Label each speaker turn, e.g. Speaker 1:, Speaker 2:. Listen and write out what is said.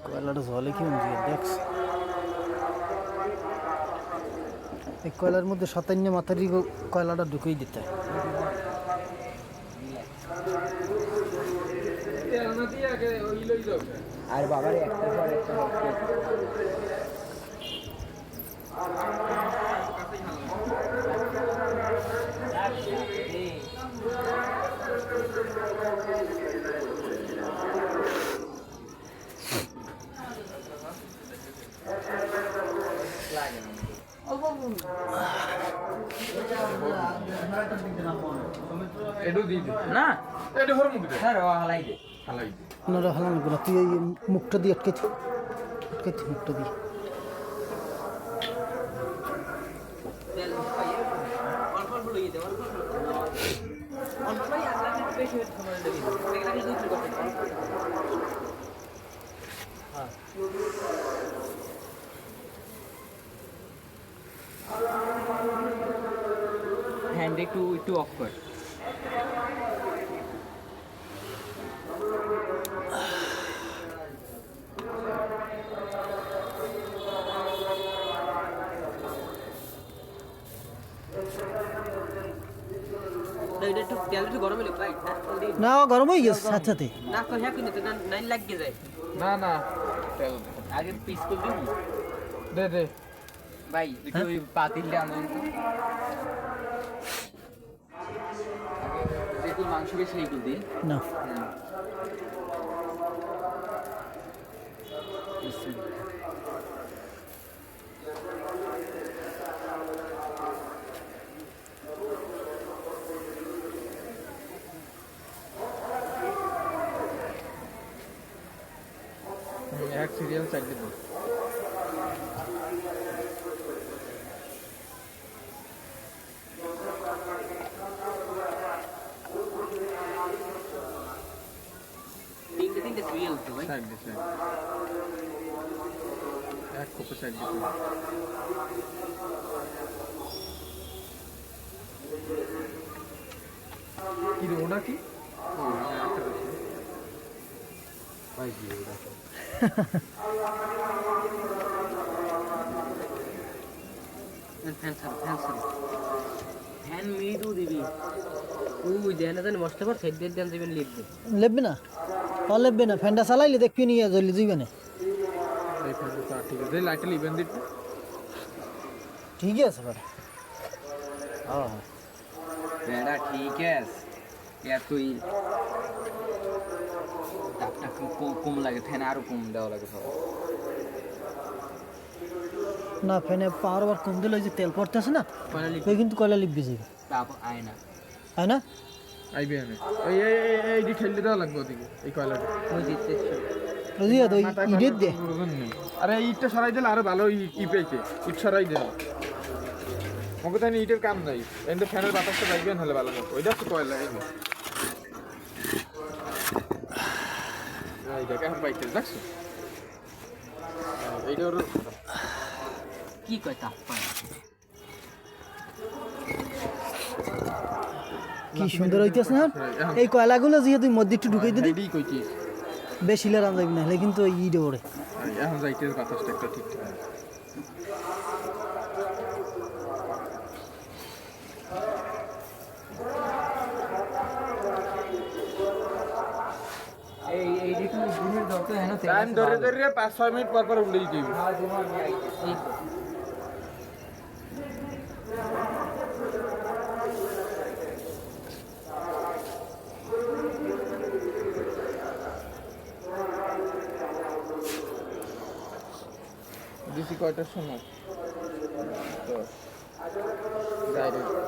Speaker 1: কয়লাটা জলে কি দেখছ এই কয়লার মধ্যে 57 মাথারি কয়লাটা ঢুকিয়ে দিতে
Speaker 2: আর বাবার একটার পর একটা না এটা হর মুখ দে স্যার হালাই দে
Speaker 1: আপনারা হালান গুলো তুই এই মুখটা দিয়ে আটকে মুখটা দিয়ে
Speaker 2: হ্যান্ড একটু অফ কর
Speaker 1: না গরম হয়ে গেছে সাথে সাথে
Speaker 2: না না আগে পিস করে দিবি দে দে ভাই একটু ওই পাতিলটা আনুন তো যেগুলো মাংস বেশি এইগুলো দিন
Speaker 1: না
Speaker 2: এক সিরিয়াল চাই দিব তিনটে সিরিয়াল তো ভাই সাইড দিছে এক কোপে সাইড দিছে কি রে ওটা কি ভাই কি ওটা ফ্যান মৃদু দিবি ওই দেনা দেন মস্ত পর সাইড দিয়ে দেন দিবেন
Speaker 1: লেববে না লেববে না ফ্যানটা চালাইলে দেখবি নিয়ে জ্বলি যাবে না
Speaker 2: ঠিক আছে লাইটটা লিবেন দিত
Speaker 1: ঠিক আছে ভাই হ্যাঁ
Speaker 2: বেড়া ঠিক আছে এতই তাপটা কম লাগে ফ্যান আরো কম দেওয়া লাগে সব
Speaker 1: না ফ্যানে পাওয়ার আবার কম দিলে যে তেল পড়তেছে না ওই কিন্তু কয়লা লিপবি যাবে
Speaker 2: তাপ আয় না
Speaker 1: তাই না
Speaker 2: আইবে আমি এই যে ঠেলে দেওয়া লাগবে ওদিকে এই কয়লাটা ওই দিতে
Speaker 1: বুঝিয়া তো ইডেট দে
Speaker 2: আরে ইটটা সরাই দিলে আরো ভালো ই পেয়েছে ইট সরাই দে ওকে তাই ইটের কাম নাই এন্ড ফ্যানের বাতাসটা লাগবে নাহলে ভালো হবে ওইটা তো কয়লা এই দেখে এখন বাইক দেখছো এইটা ওর কি কয় তাপ পায়
Speaker 1: কি সুন্দর হইতেছে না এই কয়লাগুলো যে তুই মধ্যে একটু ঢুকাই দিবি
Speaker 2: এই কইছিস
Speaker 1: বেশি লেরাম যাবি না হলে কিন্তু ইডে ওরে
Speaker 2: এখন যাইতে বাতাসটা একটা ঠিক এই যে তুমি দিনের দরকার है ना টাইম ধরে 5-6 মিনিট পর পর উল্লেই দিবি দিছি কয়টার সময় তো ডাইরেক্ট